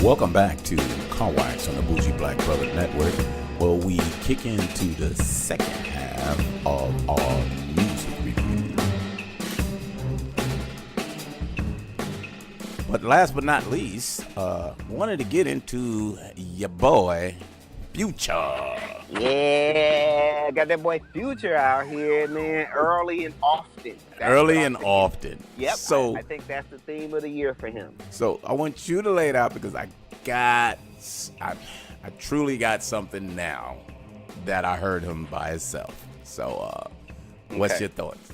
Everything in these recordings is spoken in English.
Welcome back to Car Wax on the Bougie Black Brother Network, where we kick into the second half of our music review. But last but not least, wanted to get into your boy, Future. Yeah, got that boy Future out here, man, early and often. Often. Yep, So I think that's the theme of the year for him. So I want you to lay it out because I truly got something now that I heard him by himself. So what's your thoughts?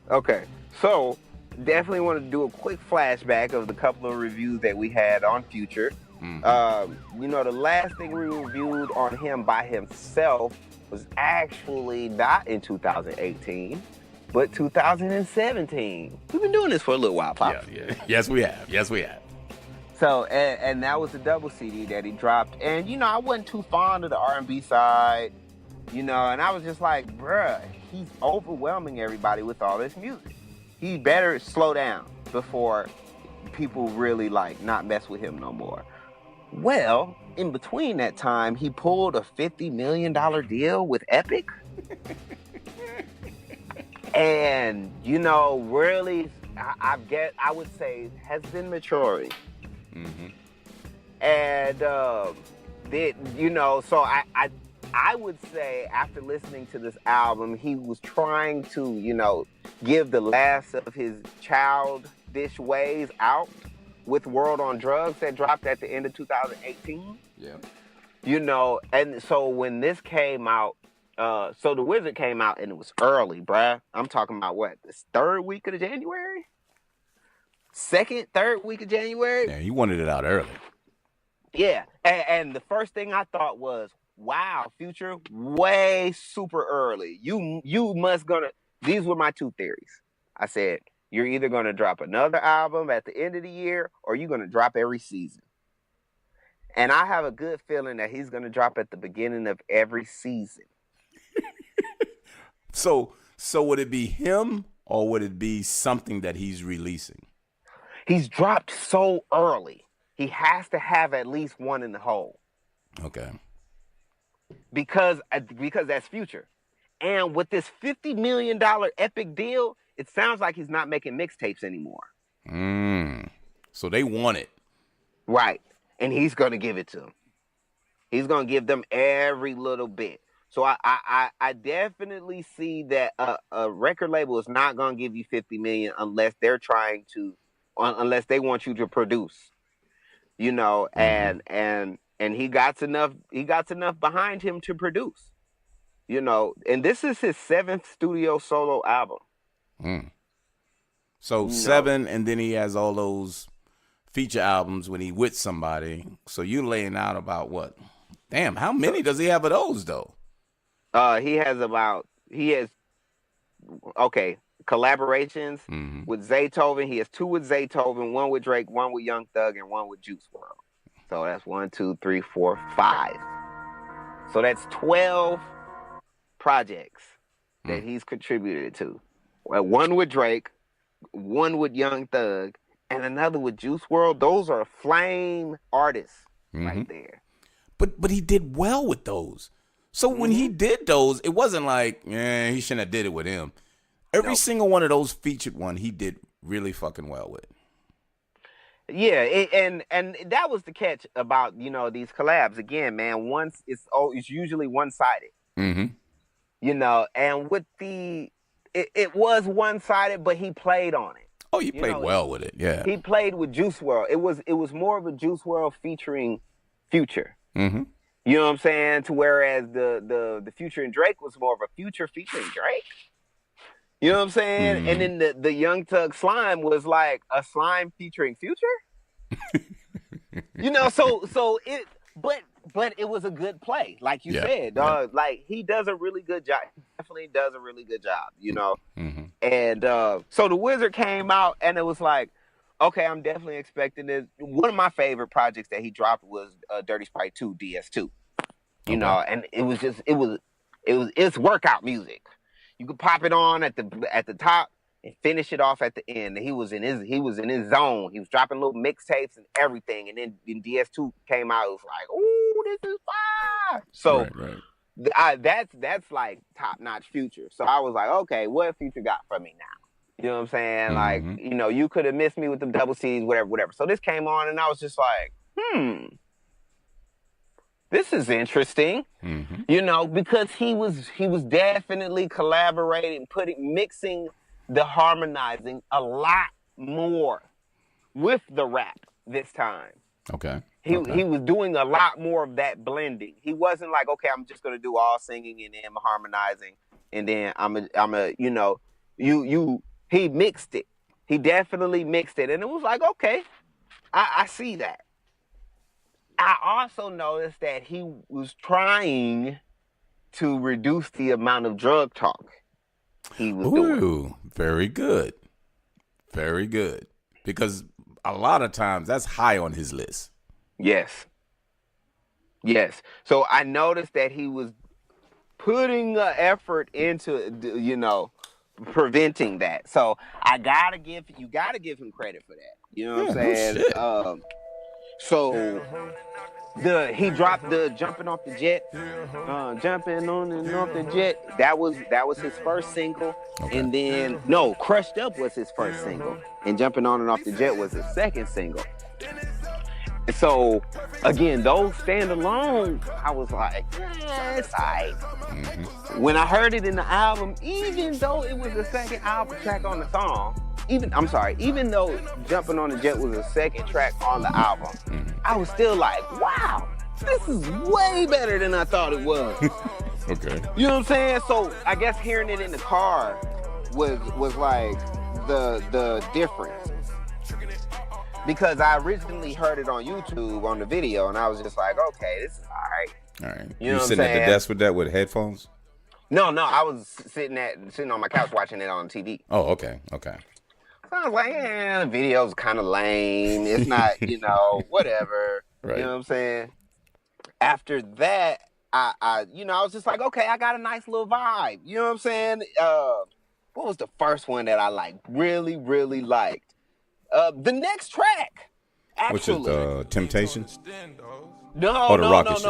Okay, so definitely want to do a quick flashback of the couple of reviews that we had on Future. The last thing we reviewed on him by himself was actually not in 2018, but 2017. We've been doing this for a little while, Pops. Yeah. Yes, we have. So, and that was the double CD that he dropped. And, I wasn't too fond of the R&B side, and I was just like, bruh, he's overwhelming everybody with all this music. He better slow down before people really, not mess with him no more. Well, in between that time, he pulled a $50 million deal with Epic. And, really, I would say, has been maturing. Mm-hmm. And, so I would say after listening to this album, he was trying to, give the last of his childish ways out with World on Drugs that dropped at the end of 2018. Yeah. And so when this came out, so The Wizard came out and it was early, bruh. I'm talking about this third week of January? Third week of January? Yeah, he wanted it out early. Yeah. And the first thing I thought was, wow, Future, way super early. You must these were my two theories. I said, you're either going to drop another album at the end of the year or you're going to drop every season. And I have a good feeling that he's going to drop at the beginning of every season. So would it be him or would it be something that he's releasing? He's dropped so early. He has to have at least one in the hole. Okay. Because that's Future. And with this $50 million Epic deal, it sounds like he's not making mixtapes anymore. So they want it. Right. And he's going to give it to them. He's going to give them every little bit. So I definitely see that a record label is not going to give you $50 million unless they're unless they want you to produce. And he got enough behind him to produce. And this is his 7th studio solo album. So 7, and then he has all those feature albums when he with somebody. So you laying out about what? Damn, how many does he have of those though? He has collaborations with Zaytoven. He has 2 with Zaytoven, 1 with Drake, 1 with Young Thug, and 1 with Juice WRLD. So that's 1, 2, 3, 4, 5. So that's 12 projects that he's contributed to. 1 with Drake, 1 with Young Thug, and another with Juice WRLD. Those are flame artists right there. But he did well with those. So when he did those, it wasn't like, he shouldn't have did it with him. Every single one of those featured one, he did really fucking well with. Yeah, and that was the catch about, these collabs. Again, man, it's usually one-sided. And with it was one-sided, but he played on it. Oh, he played well with it, yeah. He played with Juice WRLD. It was more of a Juice WRLD featuring Future. You know what I'm saying? To whereas the Future and Drake was more of a Future featuring Drake. You know what I'm saying? And then the Young Thug Slime was like a Slime featuring Future. But it was a good play, like you said, dog. Yeah. Like he does a really good job. He definitely does a really good job, And so The Wizard came out, and it was like, okay, I'm definitely expecting this. One of my favorite projects that he dropped was Dirty Sprite 2 DS2. you know, and it's workout music. You could pop it on at the top and finish it off at the end. He was in his zone. He was dropping little mixtapes and everything. And then when DS2 came out, it was like, ooh, this is fire. So that's like top notch Future. So I was like, okay, what Future got for me now? You know what I'm saying? Like, you know, you could have missed me with them double C's, whatever. So this came on, and I was just like, this is interesting. You know, because he was definitely collaborating, mixing the harmonizing a lot more with the rap this time. Okay. He was doing a lot more of that blending. He wasn't like, okay, I'm just gonna do all singing and then harmonizing, and then I'm a you know, he mixed it. He definitely mixed it, and it was like, okay, I see that. I also noticed that he was trying to reduce the amount of drug talk he was doing. Very good. Very good. Because a lot of times that's high on his list. Yes. So I noticed that he was putting effort into, you know, preventing that. So you gotta give him credit for that. You know what I'm saying? So he dropped the jumping off the jet, jumping on and off the jet. That was his first single, and then Crushed Up was his first single, and Jumping On and Off the Jet was his second single. So again, those standalone, I was like, it's alright. When I heard it in the album, even though it was the second album track on the song, even though Jumping on the Jet was the second track on the album, I was still like, wow, this is way better than I thought it was. Okay. You know what I'm saying? So I guess hearing it in the car was like the difference. Because I originally heard it on YouTube on the video, and I was just like, okay, this is all right. All right. You know what I'm sitting saying? at the desk with that with headphones? No, I was sitting on my couch watching it on TV. Oh, okay. So I was like, the video's kind of lame. It's not, you know, whatever. Right. You know what I'm saying? After that, I was just like, okay, I got a nice little vibe. You know what I'm saying? What was the first one that I really, really liked? The next track, actually. Which is Temptations? No,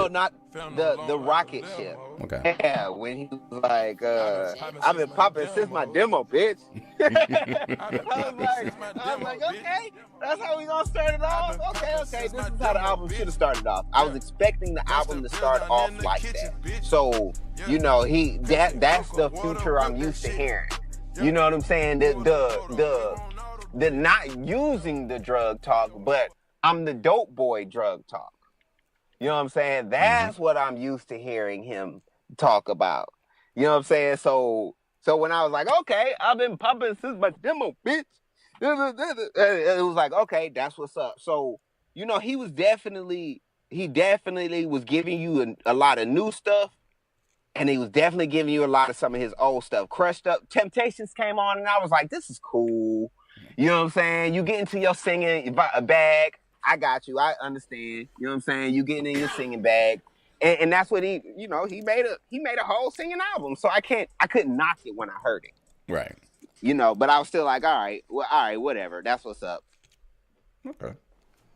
not the rocket ship. Okay. Yeah, when he was like, I've been popping since my demo, bitch. I was like, okay, that's how we gonna start it off? Okay, this is how the album should have started off. I was expecting the album to start off like that. So, you know, that's the Future I'm used to hearing. You know what I'm saying? The not using the drug talk, but I'm the dope boy drug talk. You know what I'm saying? That's what I'm used to hearing him talk about. You know what I'm saying? So when I was like, okay, I've been pumping since my demo, bitch. It was like, okay, that's what's up. So, you know, he definitely was giving you a lot of new stuff. And he was definitely giving you a lot of some of his old stuff. Crushed Up, Temptations came on, and I was like, this is cool. You know what I'm saying? You get into your singing bag. I got you. I understand. You know what I'm saying? You getting in your singing bag. And that's what he made a whole singing album. So I couldn't knock it when I heard it. Right. You know, but I was still like, all right, whatever. That's what's up. Okay.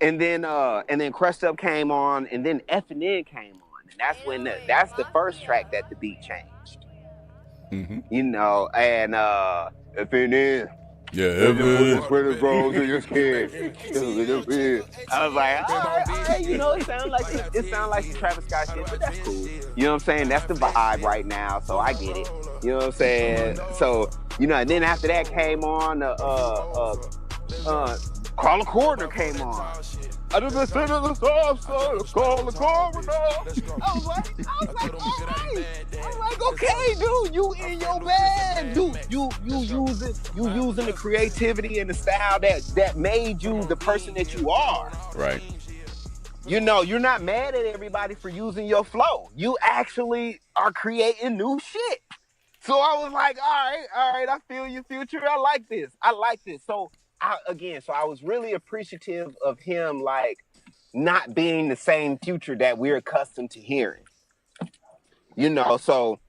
And then Crushed Up came on, and then F&N came on. And that's the first track that the beat changed. You know, and F&N. Yeah, I was like, all right, you know, it sounds like some Travis Scott shit, but that's cool. You know what I'm saying? That's the vibe right now, so I get it. You know what I'm saying? So, you know, and then after that came on, Carla Cordner came on. I just listened to the song, so call the coroner. I was like, all right. I'm like, okay, dude, you in your bag, dude. You using the creativity and the style that made you the person that you are. Right. You know, you're not mad at everybody for using your flow. You actually are creating new shit. So I was like, all right, I feel you, Future. I like this. So I was really appreciative of him, like, not being the same Future that we're accustomed to hearing. So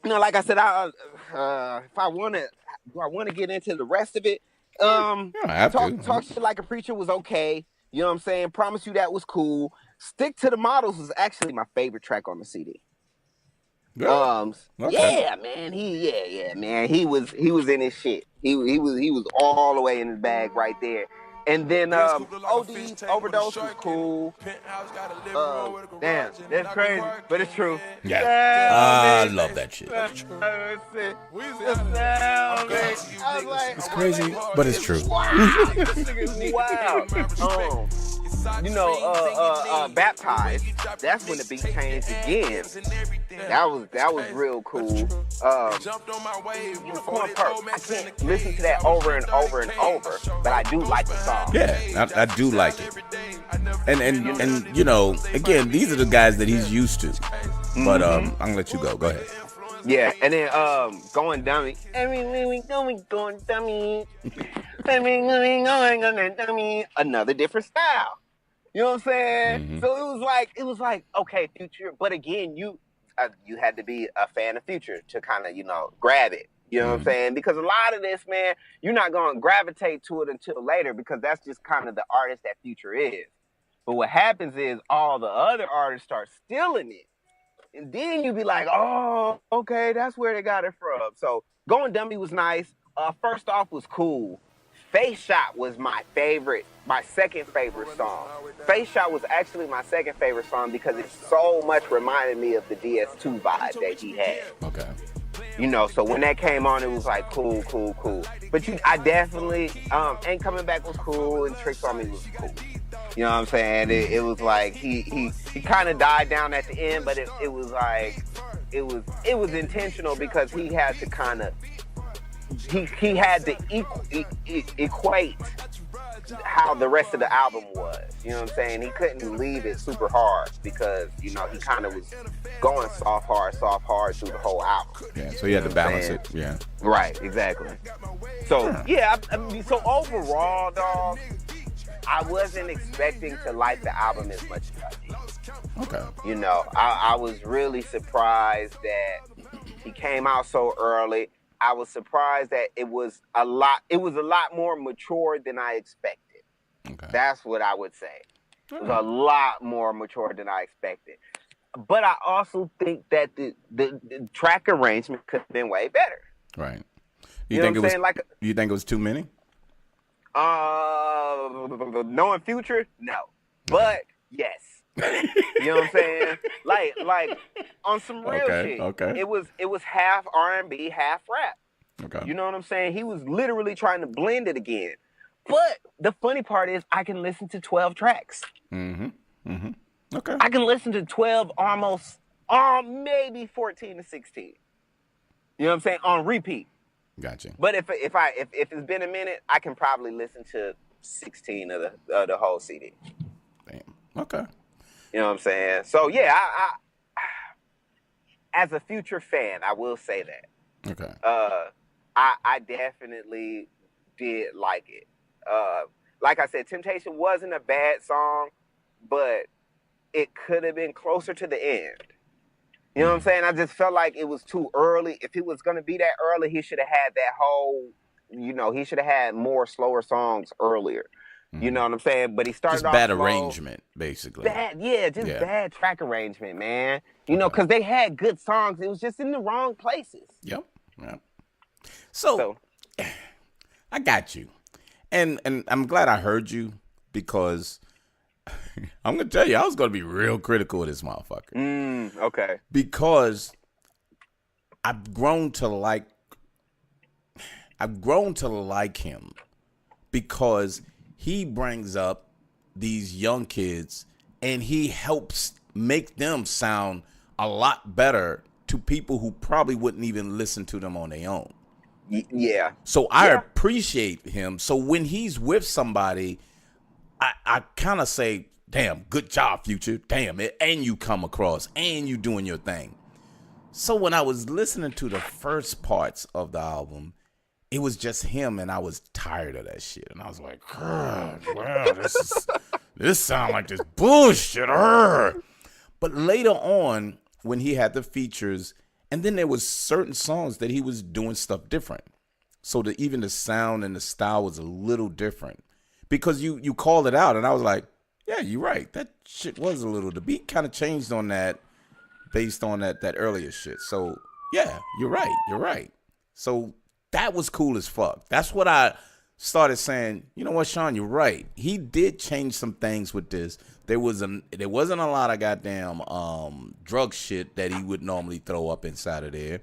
like I said, if I want to, do I want to get into the rest of it? Talk shit like a preacher was okay. You know what I'm saying? Promise You That was cool. Stick to the Models was actually my favorite track on the CD. Okay. Yeah, man. Man. He was in his shit. He was all the way in his bag right there. And then OD's Overdose was cool. Damn, that's crazy, but it's true. Yeah, I love that shit. It's crazy, but it's true. Wow. Baptized. That's when the beat changed again. That was real cool. Corn Perk. I can't listen to that over and over and over, but I do like the song. Yeah, I do like it. And again, these are the guys that he's used to. But I'm gonna let you go. Go ahead. Yeah, and then Going Dummy. Going dummy. Another different style. You know what I'm saying? Mm-hmm. So it was like, okay, Future. But again, you had to be a fan of Future to kind of, grab it. You know what I'm saying? Because a lot of this, man, you're not going to gravitate to it until later because that's just kind of the artist that Future is. But what happens is all the other artists start stealing it. And then you be like, oh, okay, that's where they got it from. So Going Dummy was nice. First Off was cool. Face Shot was my second favorite song. Face Shot was actually my second favorite song because it so much reminded me of the DS2 vibe that he had. Okay. So when that came on, it was like cool. But I definitely, Ain't Coming Back was cool and Tricks on Me was cool. You know what I'm saying? It was like he kind of died down at the end, but it was like it was intentional because he had to kind of he had to equate how the rest of the album was. You know what I'm saying? He couldn't leave it super hard because he kind of was going soft hard through the whole album. Yeah, so he had to balance it. Yeah. Right, exactly. So so overall, dog, I wasn't expecting to like the album as much as I did. Okay. I was really surprised that he came out so early. I was surprised that it was a lot more mature than I expected. Okay. That's what I would say. It was a lot more mature than I expected. But I also think that the track arrangement could have been way better. Right. You think it was too many? Knowing Future, no. But yes. You know what I'm saying? Like on some real shit. Okay. It was half R&B, half rap. Okay. You know what I'm saying? He was literally trying to blend it again. But the funny part is I can listen to 12 tracks. Okay. I can listen to 12 almost maybe 14 to 16. You know what I'm saying? On repeat. Gotcha. But if it's been a minute, I can probably listen to 16 of the whole CD. Damn. Okay. You know what I'm saying? So yeah, I as a Future fan, I will say that. Okay. I definitely did like it. Like I said, Temptation wasn't a bad song, but it could have been closer to the end. You know what I'm saying? I just felt like it was too early. If it was going to be that early, he should have had that whole, he should have had more slower songs earlier. You know what I'm saying? But he started off bad slow. Arrangement, basically. Bad track arrangement, man. Because they had good songs. It was just in the wrong places. Yep. So I got you. And I'm glad I heard you because I'm going to tell you, I was going to be real critical of this motherfucker. Okay. Because I've grown to like him because he brings up these young kids and he helps make them sound a lot better to people who probably wouldn't even listen to them on their own. Yeah. So I appreciate him. So when he's with somebody, I kind of say, damn, good job, Future. Damn it. And you come across and you doing your thing. So when I was listening to the first parts of the album, it was just him and I was tired of that shit. And I was like, God, wow, this sound like this bullshit. But later on, when he had the features, and then there was certain songs that he was doing stuff different. So even the sound and the style was a little different because you called it out, and I was like, yeah, you're right. That shit was a little. The beat kind of changed on that based on that earlier shit. So yeah, you're right. You're right. So that was cool as fuck. That's what I started saying. You know what, Sean? You're right. He did change some things with this. There wasn't a lot of goddamn drug shit that he would normally throw up inside of there.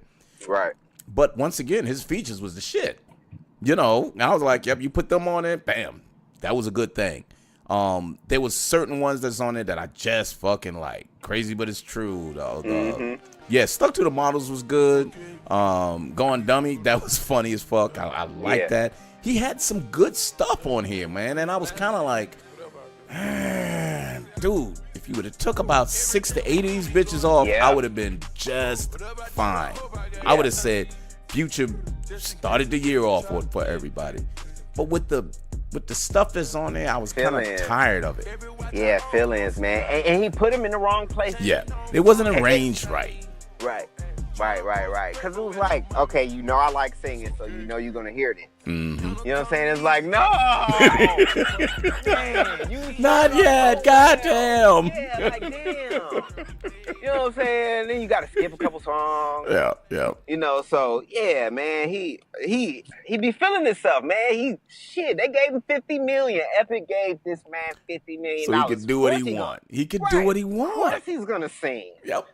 Right. But once again, his features was the shit. You know, I was like, yep, you put them on it, bam. That was a good thing. There was certain ones that's on there that I just fucking like. Crazy, but it's true. Yeah, Stuck to the Models was good. Going Dummy, that was funny as fuck. I like that. He had some good stuff on here, man. And I was kind of like, dude, if you would have took about 6 to 8 of these bitches off, I would have been just fine. I would have said Future started the year off for everybody. But with the stuff that's on there, I was kind of tired of it. Yeah, feelings, man. And he put him in the wrong place. Yeah, it wasn't arranged right. Right. Because it was like, okay, you know I like singing, so you know you're going to hear this. Mm-hmm. You know what I'm saying? It's like, no! Man, not yet, goddamn! Yeah, like, damn. You know what I'm saying? Then you got to skip a couple songs. Yeah. You know, so, yeah, man, he be feeling himself, man. They gave him $50 million. Epic gave this man $50 million. So he could do what he want. He could do what he want. Of course he's going to sing. Yep.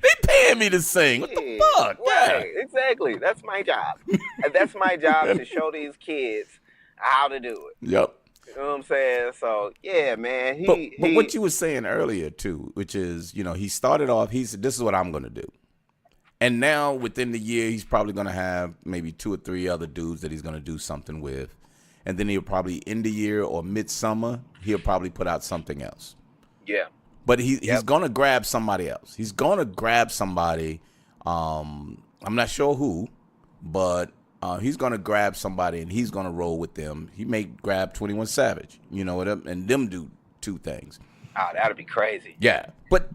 They paying me to sing. What the fuck? Right, exactly. That's my job. And that's my job to show these kids how to do it. Yep. You know what I'm saying? So, yeah, man. But what you were saying earlier, too, which is, you know, he started off, he said, this is what I'm going to do. And now, within the year, he's probably going to have maybe 2 or 3 other dudes that he's going to do something with. And then he'll probably, end the year or midsummer, he'll probably put out something else. Yeah. But he's going to grab somebody else. He's going to grab somebody. I'm not sure who, but he's going to grab somebody and he's going to roll with them. He may grab 21 Savage, you know, and them do 2 things. Oh, that'd be crazy. Yeah. But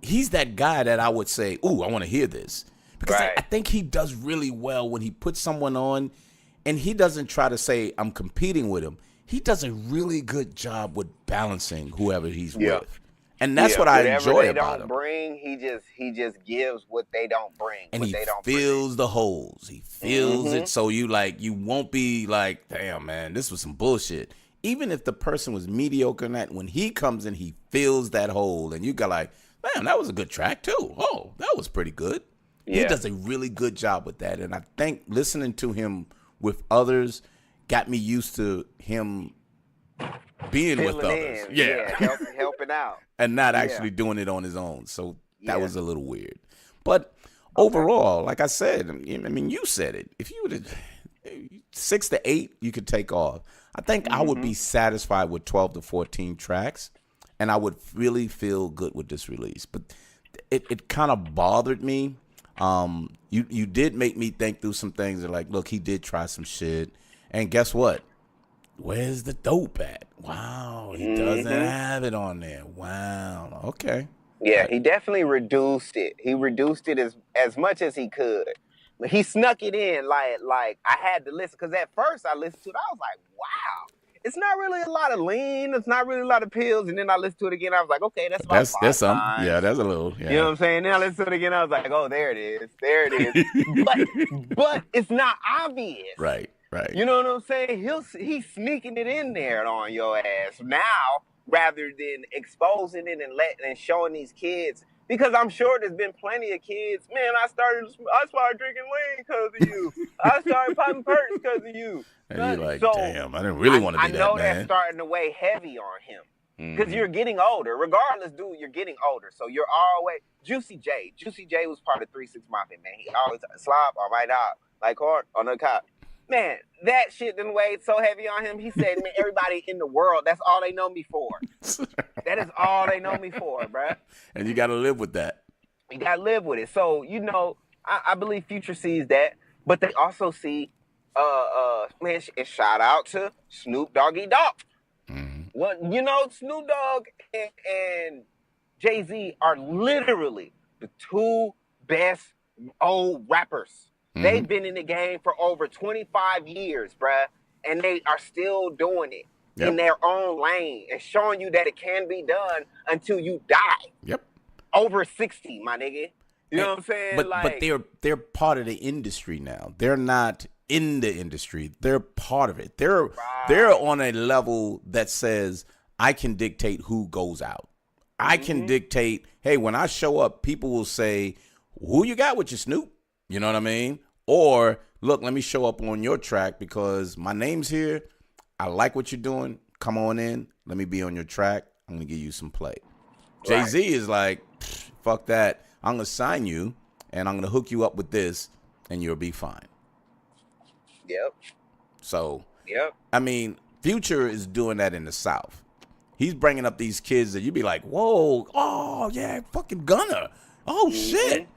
he's that guy that I would say, ooh, I want to hear this. Because I think he does really well when he puts someone on and he doesn't try to say, I'm competing with him. He does a really good job with balancing whoever he's with. And that's what I enjoy about him. He just gives what they don't bring. And he fills the holes. He fills it so you won't be like, damn, man, this was some bullshit. Even if the person was mediocre in that, when he comes in, he fills that hole. And you got like, man, that was a good track too. Oh, that was pretty good. Yeah. He does a really good job with that. And I think listening to him with others got me used to him being with others. Helping out. And not actually doing it on his own. So that was a little weird. But overall, like I said, I mean, you said it. If you would have 6 to 8, you could take off. I think I would be satisfied with 12 to 14 tracks. And I would really feel good with this release. But it kind of bothered me. You did make me think through some things. That like, look, he did try some shit. And guess what? Where's the dope at? Wow, he doesn't have it on there. Wow, okay. Yeah, he definitely reduced it. He reduced it as much as he could. But he snuck it in like I had to listen. Because at first I listened to it, I was like, wow. It's not really a lot of lean. It's not really a lot of pills. And then I listened to it again. I was like, okay, that's about 5 that's some. times. Yeah, that's a little. Yeah. You know what I'm saying? Then I listened to it again. I was like, oh, there it is. There it is. but it's not obvious. Right. You know what I'm saying? He's sneaking it in there on your ass now, rather than exposing it and showing these kids. Because I'm sure there's been plenty of kids. Man, I started drinking lean because of you. I started popping perks because of you. And you're like, damn, I didn't really want to be that, man. I know that's starting to weigh heavy on him. Because you're getting older. Regardless, dude, you're getting older. So you're always... Juicy J was part of 3 6 Mafia, man. He always slop on my dog. Like hard on the cop. Man, that shit done weighed so heavy on him. He said, man, everybody in the world, that's all they know me for. That is all they know me for, bruh. And you got to live with that. You got to live with it. So, you know, I believe Future sees that. But they also see, man, and shout out to Snoop Doggy Dogg. Well, you know, Snoop Dogg and Jay-Z are literally the two best old rappers. They've been in the game for over 25 years, bruh, and they are still doing it in their own lane and showing you that it can be done until you die. Yep. Over 60, my nigga. You know what I'm saying? But they're part of the industry now. They're not in the industry. They're part of it. They're on a level that says I can dictate who goes out. I can dictate, hey, when I show up, people will say, who you got with you, Snoop? You know what I mean? Or, look, let me show up on your track because my name's here. I like what you're doing. Come on in. Let me be on your track. I'm going to give you some play. Right. Jay-Z is like, fuck that. I'm going to sign you, and I'm going to hook you up with this, and you'll be fine. Yep. So, I mean, Future is doing that in the South. He's bringing up these kids that you'd be like, whoa, oh, yeah, fucking Gunner. Oh, shit.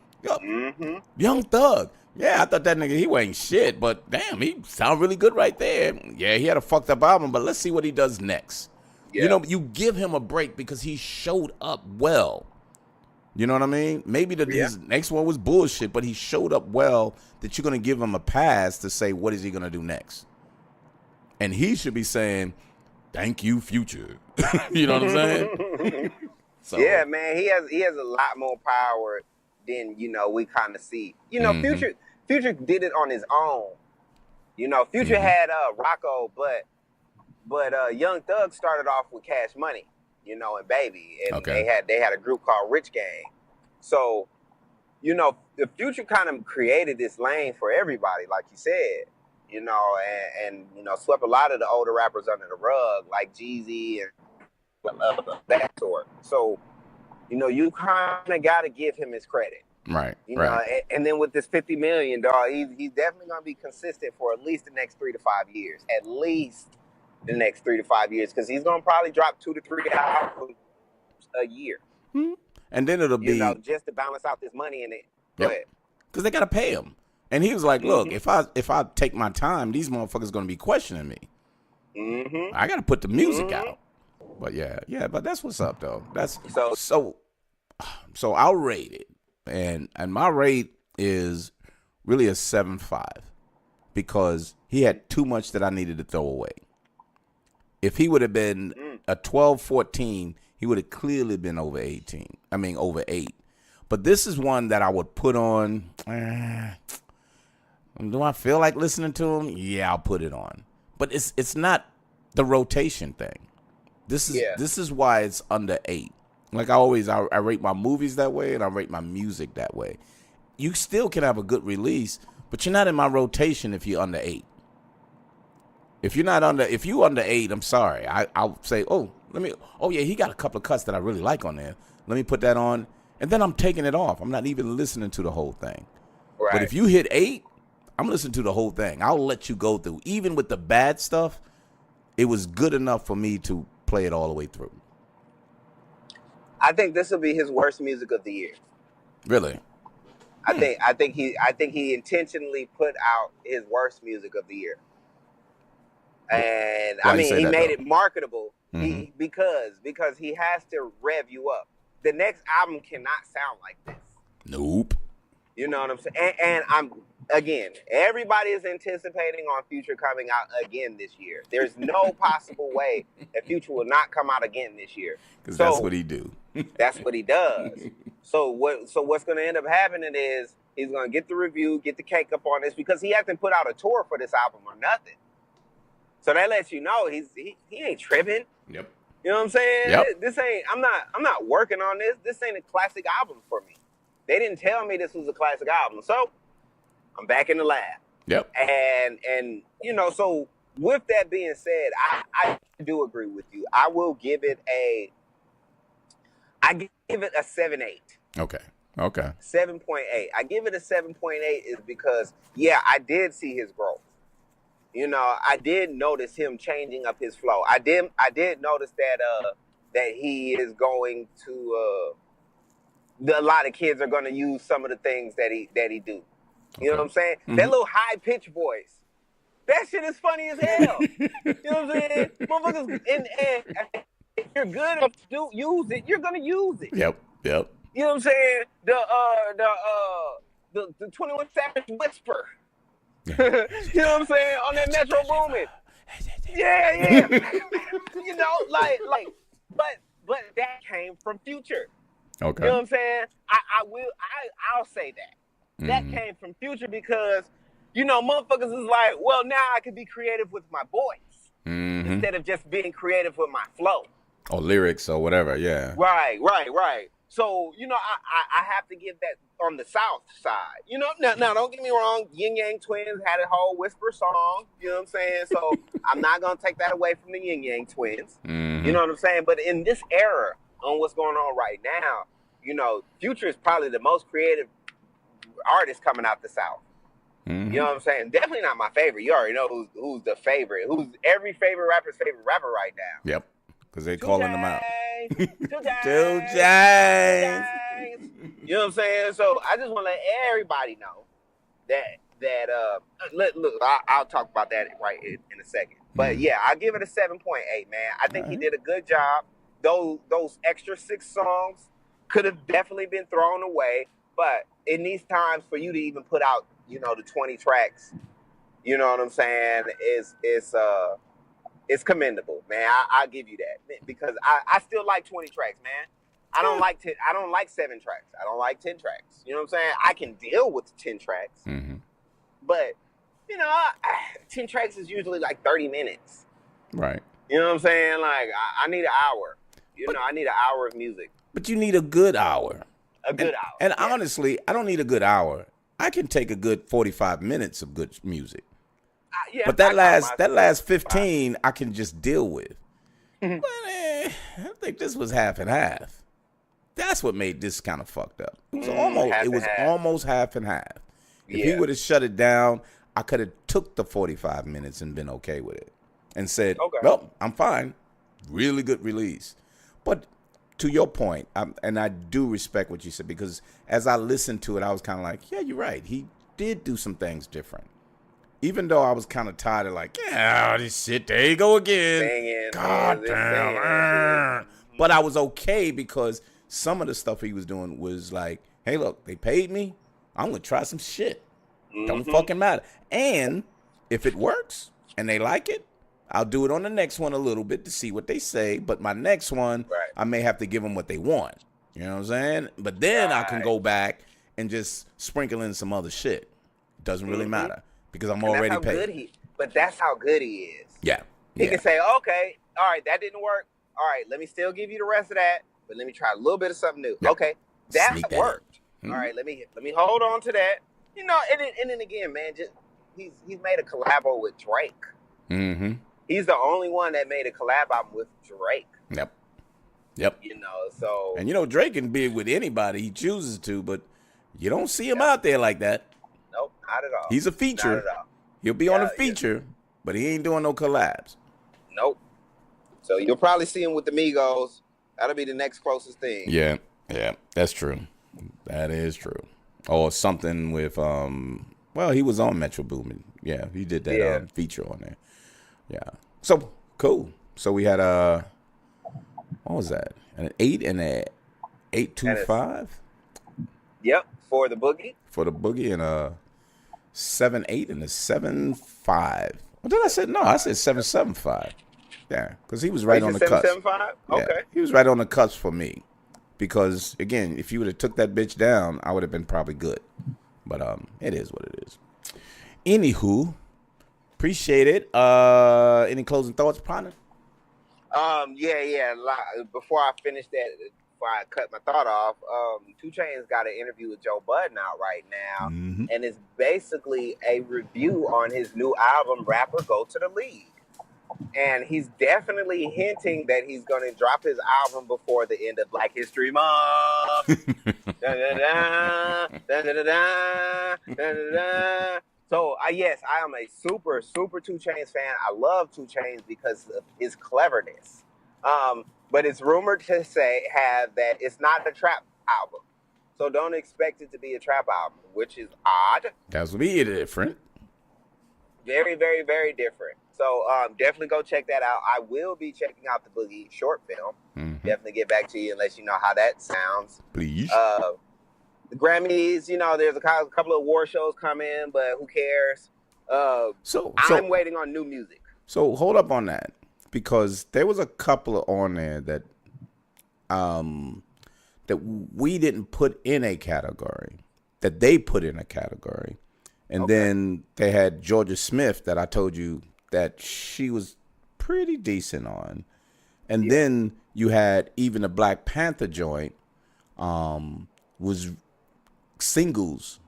Young Thug. Yeah, I thought that nigga, he wasn't shit, but damn, he sounded really good right there. Yeah, he had a fucked up album, but let's see what he does next. Yeah. You know, you give him a break because he showed up well. You know what I mean? Maybe his next one was bullshit, but he showed up well that you're going to give him a pass to say, what is he going to do next? And he should be saying, thank you, Future. You know what I'm saying? So. Yeah, man, he has a lot more power than, you know, we kind of see. You know, Future did it on his own. You know, Future had Rocco, but Young Thug started off with Cash Money, you know, and Baby, and they had a group called Rich Gang. So, you know, the Future kind of created this lane for everybody, like you said, you know, and you know, swept a lot of the older rappers under the rug, like Jeezy and that sort. So, you know, you kind of got to give him his credit. Right. You know, and then with this $50 million, dog, he's definitely going to be consistent for at least the next 3 to 5 years. At least the next 3 to 5 years, because he's going to probably drop 2 to 3 albums a year. And then it'll be, you know, just to balance out this money in it. Because they got to pay him. And he was like, look, if I take my time, these motherfuckers going to be questioning me. I got to put the music out. But but that's what's up, though. That's so I'll rate it. And my rate is really a 7.5 because he had too much that I needed to throw away. If he would have been a 12, 14, he would have clearly been over 8. But this is one that I would put on. Do I feel like listening to him? Yeah, I'll put it on. But it's not the rotation thing. This is why it's under 8. Like I rate my movies that way and I rate my music that way. You still can have a good release, but you're not in my rotation if you're under 8. If you under 8, I'm sorry. I'll say, he got a couple of cuts that I really like on there. Let me put that on. And then I'm taking it off. I'm not even listening to the whole thing. Right. But if you hit 8, I'm listening to the whole thing. I'll let you go through. Even with the bad stuff, it was good enough for me to play it all the way through. I think this will be his worst music of the year. Really? I think he intentionally put out his worst music of the year. And I mean, he made it marketable because he has to rev you up. The next album cannot sound like this. Nope. You know what I'm saying? And everybody is anticipating on Future coming out again this year. There's no possible way that Future will not come out again this year. Because that's what he do. That's what he does. So what's going to end up happening is he's going to get the review, get the cake up on this, because he hasn't put out a tour for this album or nothing. So that lets you know he ain't tripping. Yep. You know what I'm saying? Yep. This ain't. I'm not working on this. This ain't a classic album for me. They didn't tell me this was a classic album, so I'm back in the lab. Yep. And you know, so with that being said, I do agree with you. I will give it a 7.8. Okay. 7.8. I give it a 7.8 is because I did see his growth. You know, I did notice him changing up his flow. I did notice that he is going to a lot of kids are going to use some of the things that he do. You know what I'm saying? That little high pitched voice. That shit is funny as hell. You know what I'm saying? Motherfuckers if you're good enough to use it, you're gonna use it. Yep. Yep. You know what I'm saying? The 21 Savage Whisper. You know what I'm saying? On that Metro Boomin. Yeah. You know, but that came from Future. Okay. You know what I'm saying? I'll say that. That came from Future because, you know, motherfuckers is like, well, now I can be creative with my voice instead of just being creative with my flow. Or lyrics or whatever, yeah. Right. So, you know, I have to give that on the South side. You know, now don't get me wrong, Yin Yang Twins had a whole Whisper song, you know what I'm saying? So I'm not gonna take that away from the Yin Yang Twins. You know what I'm saying? But in this era, on what's going on right now, you know, Future is probably the most creative artist coming out the South. You know what I'm saying? Definitely not my favorite. You already know who's the favorite. Who's every favorite rapper's favorite rapper right now. Yep. Because they're calling them out. 2 Chainz. You know what I'm saying? So I just want to let everybody know that look, I'll talk about that right in a second. But yeah, I'll give it a 7.8, man. I think he did a good job. Those extra 6 songs could have definitely been thrown away, but in these times for you to even put out, you know, the 20 tracks, you know what I'm saying, it's commendable, man. I'll give you that because I still like 20 tracks, man. I don't like 7 tracks. I don't like 10 tracks. You know what I'm saying? I can deal with 10 tracks, but you know, 10 tracks is usually like 30 minutes. Right. You know what I'm saying? Like I need an hour. I need an hour of music. But you need a good hour. A good hour. And honestly, I don't need a good hour. I can take a good 45 minutes of good music. Yeah, but that last 15, I can just deal with. But I think this was half and half. That's what made this kind of fucked up. It was almost half and half. If he would have shut it down, I could have took the 45 minutes and been okay with it and said, well, I'm fine. Really good release. But to your point, and I do respect what you said, because as I listened to it, I was kind of like, yeah, you're right. He did do some things different. Even though I was kind of tired of like, yeah, this shit, there you go again. God damn. But I was okay because some of the stuff he was doing was like, hey, look, they paid me. I'm going to try some shit. Don't fucking matter. And if it works and they like it, I'll do it on the next one a little bit to see what they say. But my next one, I may have to give them what they want. You know what I'm saying? But then I can go back and just sprinkle in some other shit. Doesn't really matter because I'm already paid. But that's how good he is. Yeah. He can say, okay, all right, that didn't work. All right, let me still give you the rest of that, but let me try a little bit of something new. Yep. Okay, that worked. All right, let me hold on to that. You know, and then again, man, just he's made a collabo with Drake. He's the only one that made a collab album with Drake. Yep. You know, so and you know Drake can be with anybody he chooses to, but you don't see him out there like that. Nope, not at all. He's a feature. Not at all. He'll be on a feature, but he ain't doing no collabs. Nope. So you'll probably see him with the Migos. That'll be the next closest thing. Yeah, that's true. That is true. Or something with well, he was on Metro Boomin. Yeah, he did that feature on there. Yeah. So cool. So we had what was that? An 8 and a 8.25. Yep, for the boogie. For the boogie and a 7.8 and a 7.5. What did I say? No, I said 7.75. Yeah, because he was right on the cusp. 7.75? Okay. Yeah, he was right on the cusp for me. Because again, if you would have took that bitch down, I would have been probably good. But it is what it is. Anywho, appreciate it. Any closing thoughts, partner? Yeah. Before I finish that, before I cut my thought off, 2 Chainz got an interview with Joe Budden out right now, and it's basically a review on his new album, Rapper Go to the League. And he's definitely hinting that he's going to drop his album before the end of Black History Month. So, yes, I am a super, super 2 Chainz fan. I love 2 Chainz because of his cleverness. But it's rumored to have that it's not a trap album. So don't expect it to be a trap album, which is odd. That's be different. Very, very, very different. So definitely go check that out. I will be checking out the Boogie short film. Mm-hmm. Definitely get back to you and let you know how that sounds. Please. The Grammys, there's a couple of award shows coming, but who cares? So I'm waiting on new music. So hold up on that, because there was a couple on there that that we didn't put in a category, that they put in a category. And then they had Georgia Smith that I told you that she was pretty decent on. And then you had even the Black Panther joint was singles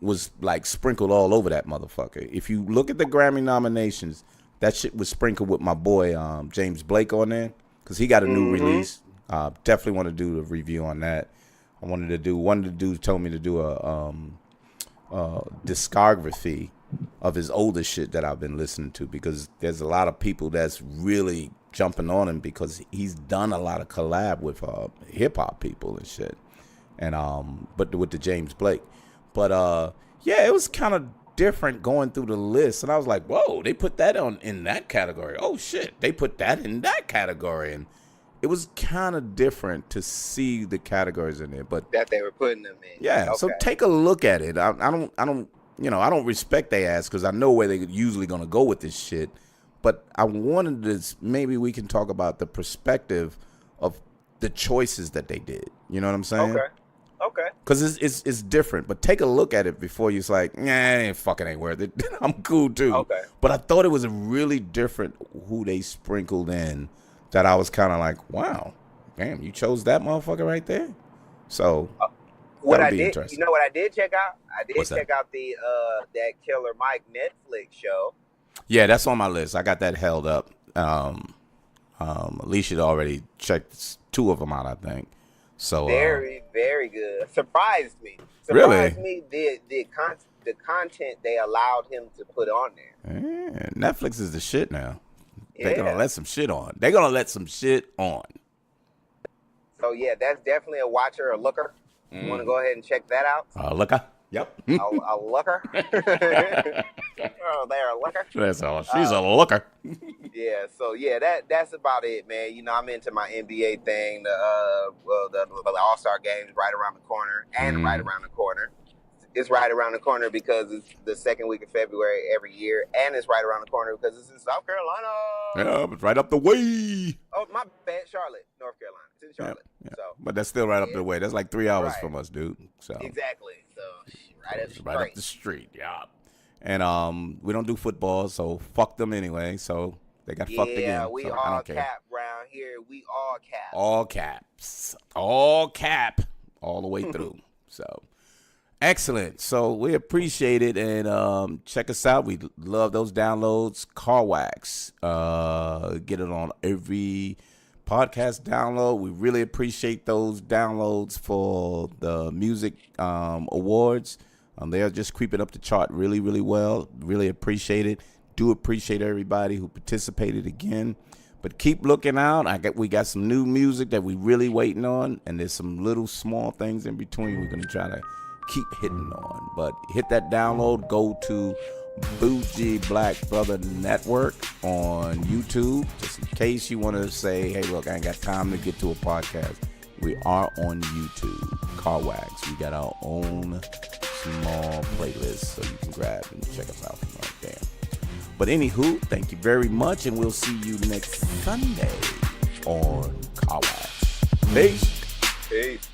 was like sprinkled all over that motherfucker. If you look at the Grammy nominations, that shit was sprinkled with my boy James Blake on there, because he got a new release. Definitely want to do a review on that. One of the dudes told me to do a discography of his older shit that I've been listening to, because there's a lot of people that's really jumping on him because he's done a lot of collab with hip hop people and shit. And but with the James Blake. But yeah, it was kind of different going through the list, and I was like, whoa, they put that in that category. Oh shit, they put that in that category. And it was kind of different to see the categories in there, but that they were putting them in. Yeah, okay. So take a look at it. I don't respect they ass, because I know where they're usually gonna go with this shit. But I wanted to, maybe we can talk about the perspective of the choices that they did. You know what I'm saying? Okay. Because it's different. But take a look at it before you're like, nah, it ain't worth it. I'm cool too. Okay. But I thought it was a really different who they sprinkled in, that I was kind of like, wow, damn, you chose that motherfucker right there. So what I did, you know what I did check out? I did check out the that Killer Mike Netflix show. Yeah, that's on my list. I got that held up. Alicia already checked 2 of them out, I think. So very, very good. Surprised me the content they allowed him to put on there. Yeah, Netflix is the shit now. They're gonna let some shit on. They're gonna let some shit on. So yeah, that's definitely a watcher, a looker. You want to go ahead and check that out? A looker. Yep. A looker. Oh, they're a looker. That's all. She's a looker. Yeah. So yeah, that's about it, man. I'm into my NBA thing. The All-Star game's right around the corner, and right around the corner. It's right around the corner because it's the second week of February every year, and it's right around the corner because it's in South Carolina. Yeah, but right up the way. Oh, my bad, Charlotte, North Carolina. It's in Charlotte. Yeah. So, but that's still right up the way. That's like 3 hours from us, dude. So exactly. So right up the street. Yeah. And we don't do football, so fuck them anyway. So they got fucked again. Yeah, we so all cap round here. We all cap. All caps. All cap. All the way through. So. Excellent. So we appreciate it, and check us out. We love those downloads. Car Wax. Get it on every podcast download. We really appreciate those downloads for the music awards. They are just creeping up the chart really, really well. Really appreciate it. Do appreciate everybody who participated again. But keep looking out. We got some new music that we really waiting on, and there's some little small things in between we're gonna try to keep hitting on. But hit that download. Go to Bougie Black Brother Network on YouTube, just in case you want to say, hey, look, I ain't got time to get to a podcast. We are on YouTube. Car Wax. We got our own small playlist, so you can grab and check us out from right there. But anywho, thank you very much, and we'll see you next Sunday on Car Wax. Peace. Peace.